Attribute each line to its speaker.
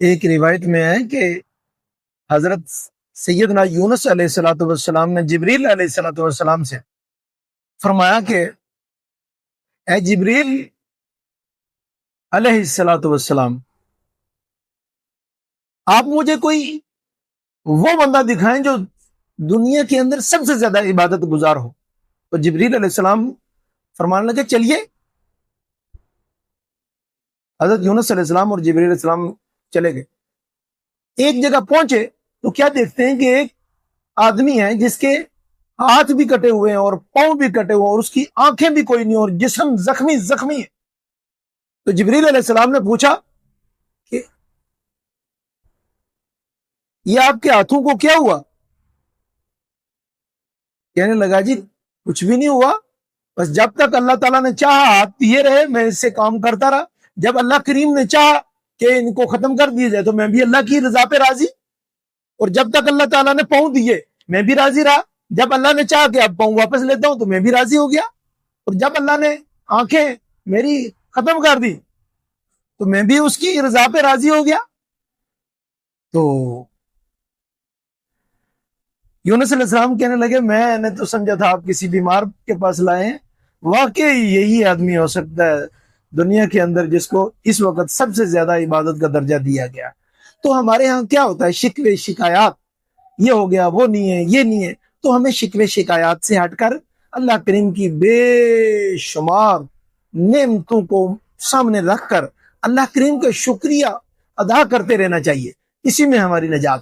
Speaker 1: ایک روایت میں ہے کہ حضرت سیدنا یونس علیہ الصلوۃ والسلام نے جبریل علیہ الصلوۃ والسلام سے فرمایا کہ اے جبریل علیہ الصلوۃ والسلام، آپ مجھے کوئی وہ بندہ دکھائیں جو دنیا کے اندر سب سے زیادہ عبادت گزار ہو۔ تو جبریل علیہ السلام فرمانے لگے چلیے۔ حضرت یونس علیہ السلام اور جبریل علیہ السلام چلے گئے۔ ایک جگہ پہنچے تو کیا دیکھتے ہیں کہ ایک آدمی ہے جس کے ہاتھ بھی کٹے ہوئے ہیں اور پاؤں بھی کٹے ہوئے ہیں اور اس کی آنکھیں بھی کوئی نہیں اور جسم زخمی ہے۔ تو جبریل علیہ السلام نے پوچھا کہ یہ آپ کے ہاتھوں کو کیا ہوا؟ کہنے لگا جی کچھ بھی نہیں ہوا، بس جب تک اللہ تعالیٰ نے چاہا ہاتھ دیے رہے، میں اس سے کام کرتا رہا۔ جب اللہ کریم نے چاہا کہ ان کو ختم کر دیا جائے تو میں بھی اللہ کی رضا پہ راضی، اور جب تک اللہ تعالیٰ نے پاؤں دیے میں بھی راضی رہا۔ جب اللہ نے چاہا کہ اب پاؤں واپس لیتا ہوں تو میں بھی راضی ہو گیا، اور جب اللہ نے آنکھیں میری ختم کر دی تو میں بھی اس کی رضا پہ راضی ہو گیا۔ تو یونس علیہ السلام کہنے لگے میں نے تو سمجھا تھا آپ کسی بیمار کے پاس لائے ہیں، واقعی یہی آدمی ہو سکتا ہے دنیا کے اندر جس کو اس وقت سب سے زیادہ عبادت کا درجہ دیا گیا۔ تو ہمارے ہاں کیا ہوتا ہے، شکوے شکایات، یہ ہو گیا وہ نہیں ہے یہ نہیں ہے، تو ہمیں شکوے شکایات سے ہٹ کر اللہ کریم کی بے شمار نعمتوں کو سامنے رکھ کر اللہ کریم کا شکریہ ادا کرتے رہنا چاہیے، اسی میں ہماری نجات۔